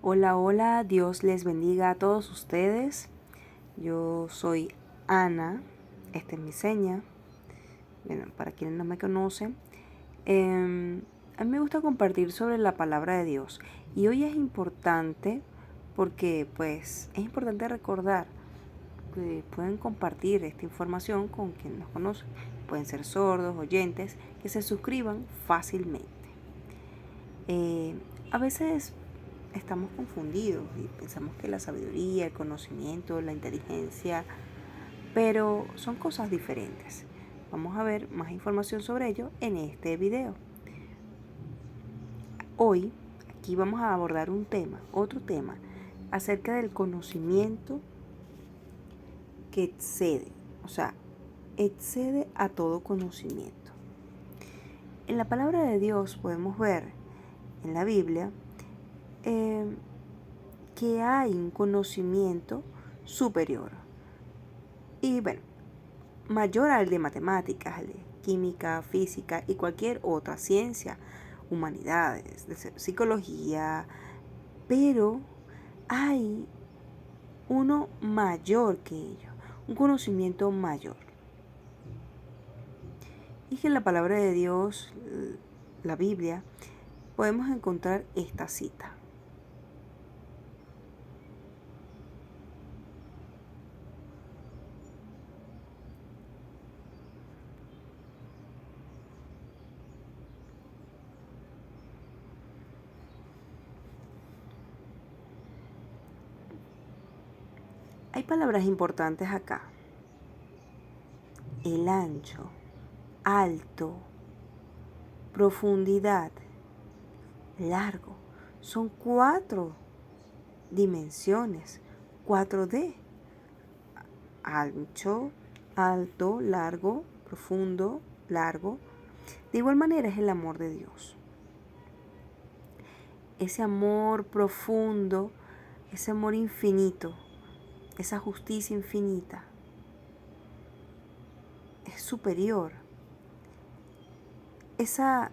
Hola, hola, Dios les bendiga a todos ustedes. Yo soy Ana, esta es mi seña. Bueno, para quienes no me conocen, a mí me gusta compartir sobre la palabra de Dios. Y hoy es importante porque pues es importante recordar que pueden compartir esta información con quienes nos conocen. Pueden ser sordos, oyentes, que se suscriban fácilmente. A veces estamos confundidos y pensamos que la sabiduría, el conocimiento, la inteligencia, pero son cosas diferentes. Vamos a ver más información sobre ello en este video. Hoy aquí vamos a abordar otro tema, acerca del conocimiento que excede, o sea, excede a todo conocimiento. En la palabra de Dios podemos ver en la Biblia que hay un conocimiento superior y bueno, mayor al de matemáticas, al de química, física y cualquier otra ciencia, humanidades, psicología, pero hay uno mayor que ello, un conocimiento mayor. Y que en la palabra de Dios, la Biblia, podemos encontrar esta cita. Hay palabras importantes acá. El ancho, alto, profundidad, largo. Son 4 dimensiones, 4D. Ancho, alto, largo, profundo, largo. De igual manera es el amor de Dios. Ese amor profundo, ese amor infinito, esa justicia infinita, es superior. Esa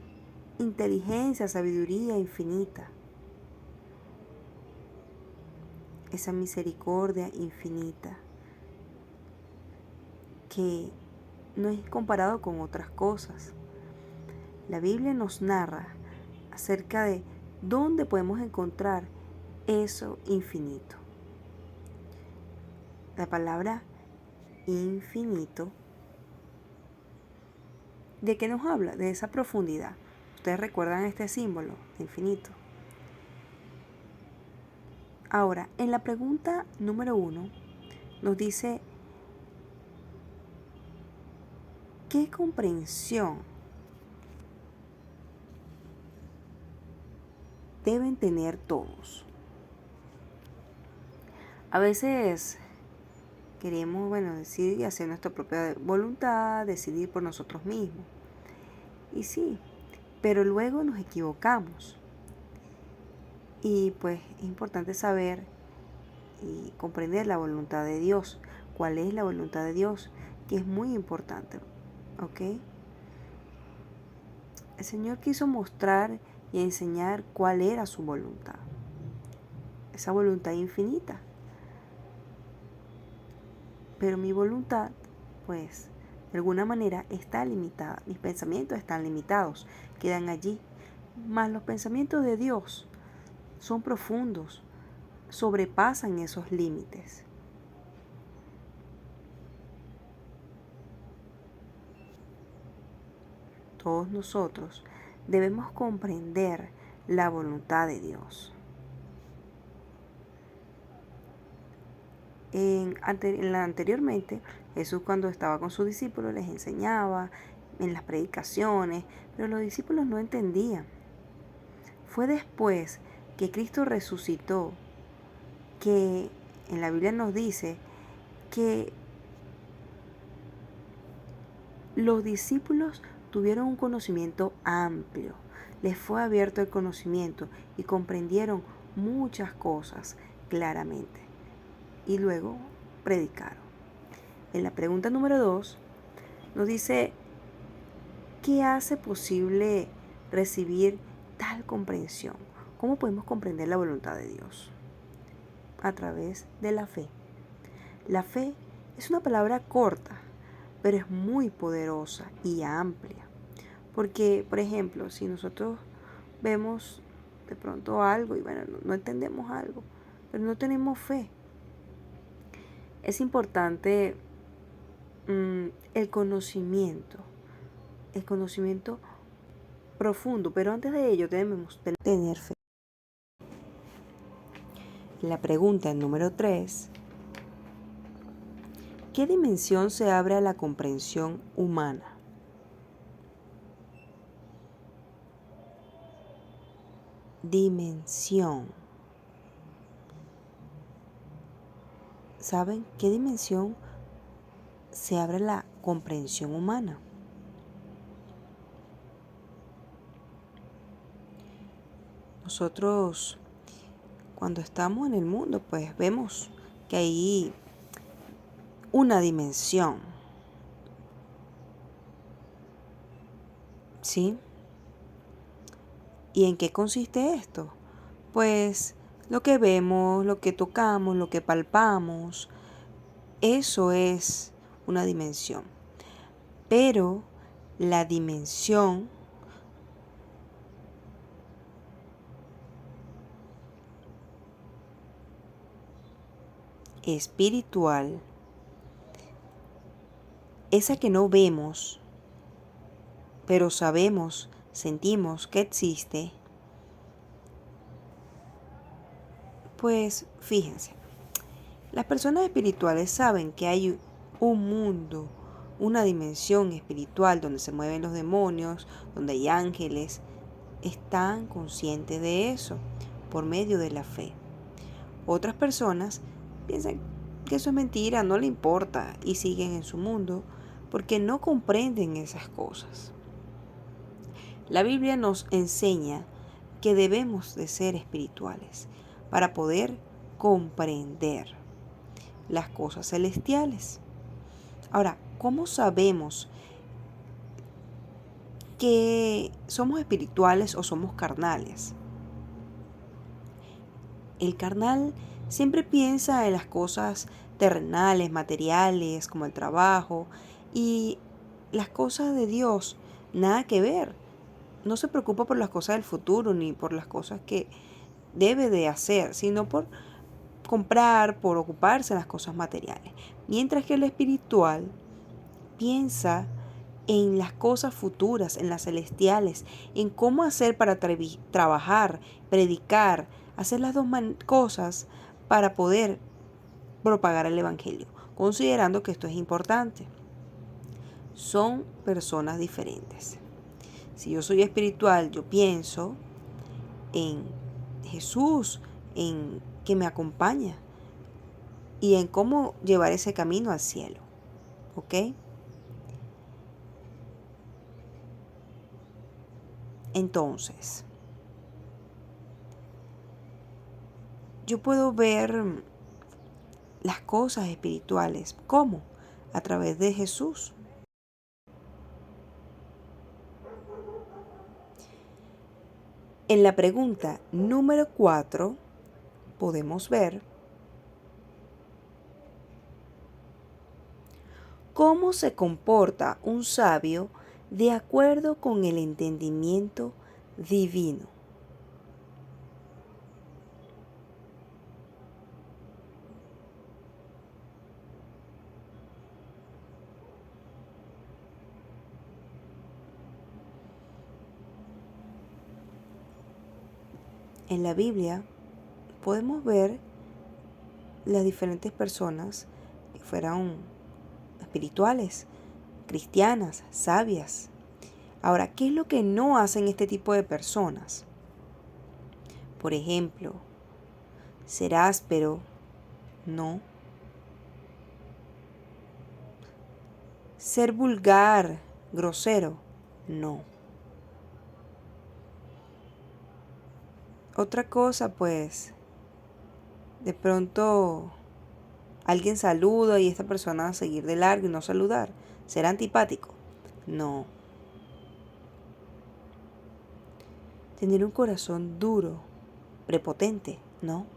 inteligencia, sabiduría infinita, esa misericordia infinita, que no es comparado con otras cosas. La Biblia nos narra acerca de dónde podemos encontrar eso infinito. La palabra infinito, ¿de qué nos habla? De esa profundidad. Ustedes recuerdan este símbolo de infinito. Ahora, en la pregunta número 1 nos dice, ¿qué comprensión deben tener todos? A veces queremos, decidir y hacer nuestra propia voluntad, decidir por nosotros mismos. Y sí, pero luego nos equivocamos. Y pues es importante saber y comprender la voluntad de Dios. ¿Cuál es la voluntad de Dios? Que es muy importante, ¿ok? El Señor quiso mostrar y enseñar cuál era su voluntad. Esa voluntad infinita. Pero mi voluntad, pues, de alguna manera está limitada. Mis pensamientos están limitados, quedan allí. Mas los pensamientos de Dios son profundos, sobrepasan esos límites. Todos nosotros debemos comprender la voluntad de Dios. Anteriormente, Jesús, cuando estaba con sus discípulos, les enseñaba en las predicaciones, pero los discípulos no entendían. Fue después que Cristo resucitó que en la Biblia nos dice que los discípulos tuvieron un conocimiento amplio, les fue abierto el conocimiento y comprendieron muchas cosas claramente. Y luego predicaron. En la pregunta número 2 nos dice, ¿qué hace posible recibir tal comprensión? ¿Cómo podemos comprender la voluntad de Dios? A través de la fe. La fe es una palabra corta, pero es muy poderosa y amplia. Porque, por ejemplo, si nosotros vemos de pronto algo y bueno, no entendemos algo, pero no tenemos fe, es importante el conocimiento profundo, pero antes de ello debemos tener fe. La pregunta número 3: ¿qué dimensión se abre a la comprensión humana? Dimensión. ¿Saben qué dimensión se abre a la comprensión humana? Nosotros, cuando estamos en el mundo, pues vemos que hay una dimensión, ¿sí? ¿Y en qué consiste esto? Pues lo que vemos, lo que tocamos, lo que palpamos, eso es una dimensión. Pero la dimensión espiritual, esa que no vemos, pero sabemos, sentimos que existe, pues fíjense, las personas espirituales saben que hay un mundo, una dimensión espiritual donde se mueven los demonios, donde hay ángeles. Están conscientes de eso por medio de la fe. Otras personas piensan que eso es mentira, no le importa y siguen en su mundo porque no comprenden esas cosas. La Biblia nos enseña que debemos de ser espirituales para poder comprender las cosas celestiales. Ahora, ¿cómo sabemos que somos espirituales o somos carnales? El carnal siempre piensa en las cosas terrenales, materiales, como el trabajo, y las cosas de Dios, nada que ver. No se preocupa por las cosas del futuro ni por las cosas que debe de hacer, sino por comprar, por ocuparse en las cosas materiales. Mientras que el espiritual piensa en las cosas futuras, en las celestiales, en cómo hacer para trabajar, predicar, hacer las dos cosas para poder propagar el Evangelio, considerando que esto es importante. Son personas diferentes. Si yo soy espiritual, yo pienso en Jesús, en que me acompaña y en cómo llevar ese camino al cielo. ¿Ok? Entonces, yo puedo ver las cosas espirituales. ¿Cómo? A través de Jesús. En la pregunta número 4 podemos ver cómo se comporta un sabio de acuerdo con el entendimiento divino. En la Biblia podemos ver las diferentes personas que fueron espirituales, cristianas, sabias. Ahora, ¿qué es lo que no hacen este tipo de personas? Por ejemplo, ser áspero, no. Ser vulgar, grosero, no. Otra cosa, pues, de pronto alguien saluda y esta persona va a seguir de largo y no saludar. Ser antipático, no. Tener un corazón duro, prepotente, ¿no?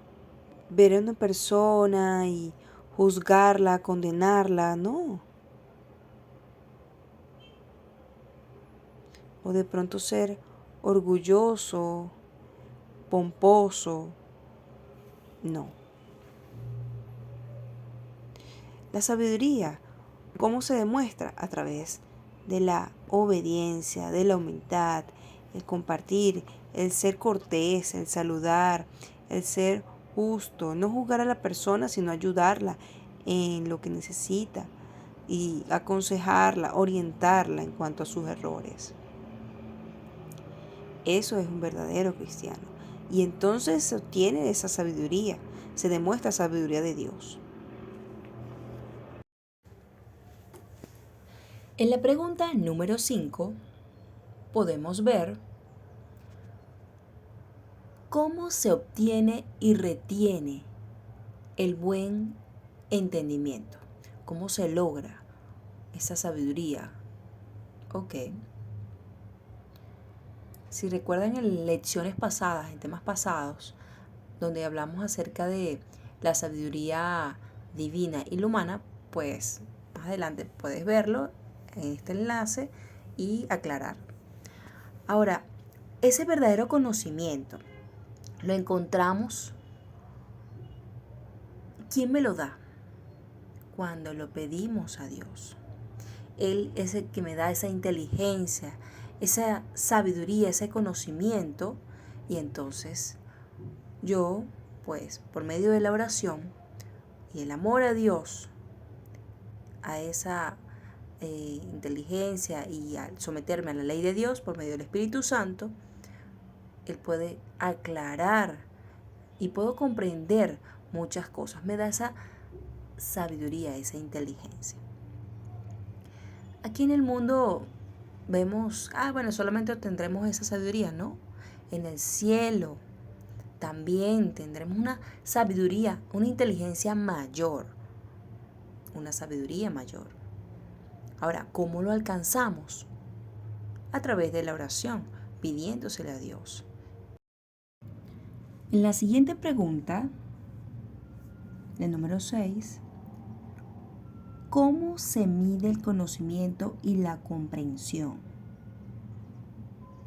Ver a una persona y juzgarla, condenarla, no. O de pronto ser orgulloso, pomposo, no. La sabiduría, ¿cómo se demuestra? A través de la obediencia, de la humildad, el compartir, el ser cortés, el saludar, el ser justo, no juzgar a la persona, sino ayudarla en lo que necesita y aconsejarla, orientarla en cuanto a sus errores. Eso es un verdadero cristiano. Y entonces se obtiene esa sabiduría, se demuestra sabiduría de Dios. En la pregunta número 5 podemos ver cómo se obtiene y retiene el buen entendimiento, cómo se logra esa sabiduría. Ok. Si recuerdan en lecciones pasadas, en temas pasados, donde hablamos acerca de la sabiduría divina y la humana, pues más adelante puedes verlo en este enlace y aclarar. Ahora, ese verdadero conocimiento lo encontramos. ¿Quién me lo da? Cuando lo pedimos a Dios. Él es el que me da esa inteligencia, esa sabiduría, ese conocimiento. Y entonces yo, pues, por medio de la oración y el amor a Dios, a esa inteligencia y al someterme a la ley de Dios por medio del Espíritu Santo, Él puede aclarar y puedo comprender muchas cosas. Me da esa sabiduría, esa inteligencia. Aquí en el mundo vemos, bueno, solamente obtendremos esa sabiduría, ¿no? En el cielo también tendremos una sabiduría, una inteligencia mayor, una sabiduría mayor. Ahora, ¿cómo lo alcanzamos? A través de la oración, pidiéndosele a Dios. En la siguiente pregunta, el número 6, ¿cómo se mide el conocimiento y la comprensión?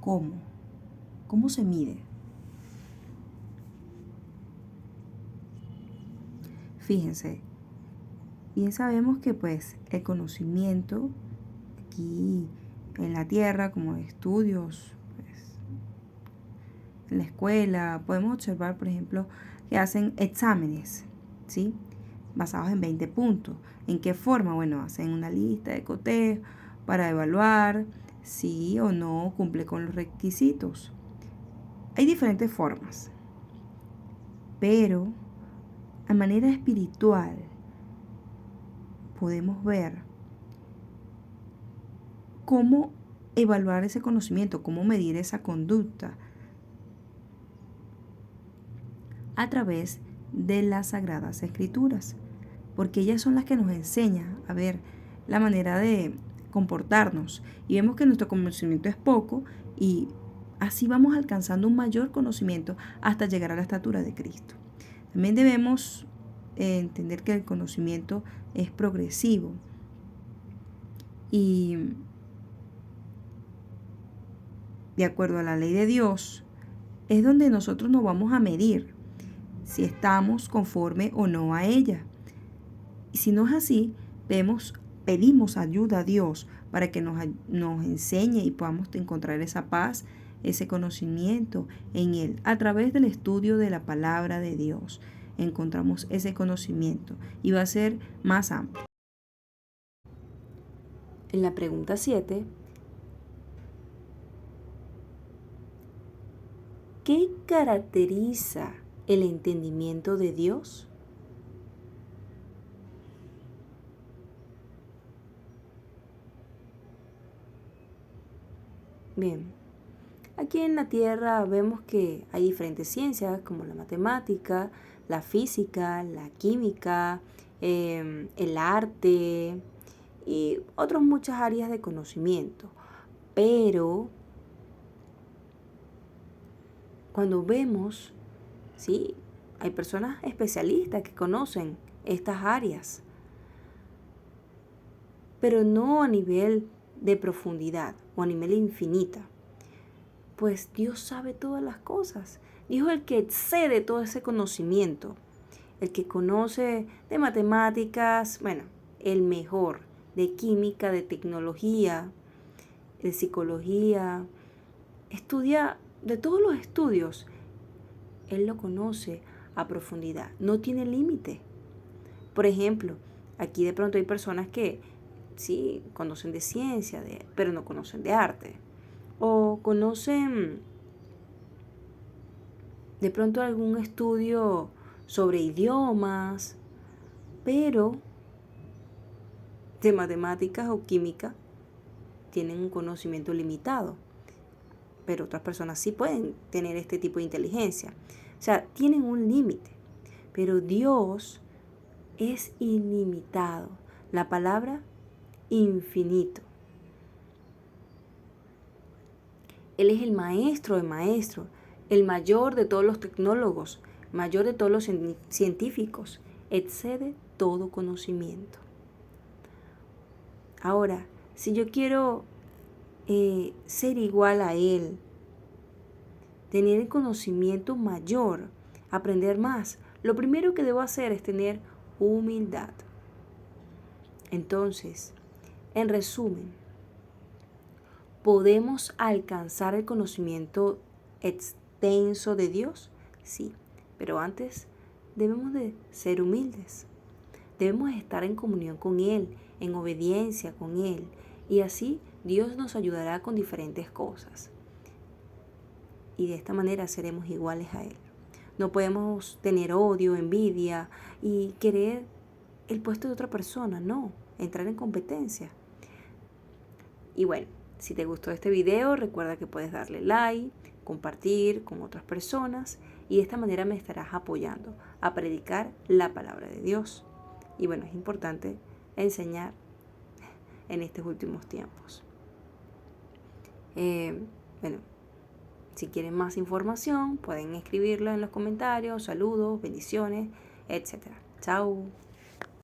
¿Cómo? ¿Cómo se mide? Fíjense, bien sabemos que pues el conocimiento aquí en la tierra, como estudios, pues, en la escuela, podemos observar, por ejemplo, que hacen exámenes, ¿sí? Basados en 20 puntos. ¿En qué forma? Bueno, hacen una lista de cotejo para evaluar si o no cumple con los requisitos. Hay diferentes formas, pero a manera espiritual podemos ver cómo evaluar ese conocimiento, cómo medir esa conducta a través de las Sagradas Escrituras, porque ellas son las que nos enseñan a ver la manera de comportarnos y vemos que nuestro conocimiento es poco y así vamos alcanzando un mayor conocimiento hasta llegar a la estatura de Cristo. También debemos entender que el conocimiento es progresivo y de acuerdo a la ley de Dios es donde nosotros nos vamos a medir si estamos conforme o no a ella. Y si no es así, pedimos ayuda a Dios para que nos enseñe y podamos encontrar esa paz, ese conocimiento en Él. A través del estudio de la palabra de Dios encontramos ese conocimiento y va a ser más amplio. En la pregunta 7, ¿qué caracteriza el entendimiento de Dios? Bien, aquí en la Tierra vemos que hay diferentes ciencias como la matemática, la física, la química, el arte y otras muchas áreas de conocimiento. Pero cuando vemos ¿sí? Hay personas especialistas que conocen estas áreas, pero no a nivel de profundidad o a nivel infinita. Pues Dios sabe todas las cosas. Dios es el que excede todo ese conocimiento, el que conoce de matemáticas, bueno, el mejor, de química, de tecnología, de psicología, estudia de todos los estudios. Él lo conoce a profundidad, no tiene límite. Por ejemplo, aquí de pronto hay personas que sí conocen de ciencia, pero no conocen de arte. O conocen de pronto algún estudio sobre idiomas, pero de matemáticas o química tienen un conocimiento limitado. Pero otras personas sí pueden tener este tipo de inteligencia. O sea, tienen un límite. Pero Dios es ilimitado. La palabra infinito. Él es el maestro de maestros, el mayor de todos los tecnólogos, mayor de todos los científicos. Excede todo conocimiento. Ahora, si yo quiero ser igual a Él, tener el conocimiento mayor, aprender más, lo primero que debo hacer es tener humildad. Entonces, en resumen, ¿podemos alcanzar el conocimiento extenso de Dios? Sí, pero antes debemos de ser humildes. Debemos estar en comunión con Él, en obediencia con Él, y así Dios nos ayudará con diferentes cosas. Y de esta manera seremos iguales a Él. No podemos tener odio, envidia y querer el puesto de otra persona, no, entrar en competencia. Y bueno, si te gustó este video, recuerda que puedes darle like, compartir con otras personas y de esta manera me estarás apoyando a predicar la palabra de Dios. Y bueno, es importante enseñar en estos últimos tiempos. Bueno, si quieren más información, pueden escribirlo en los comentarios. Saludos, bendiciones, etc. Chao.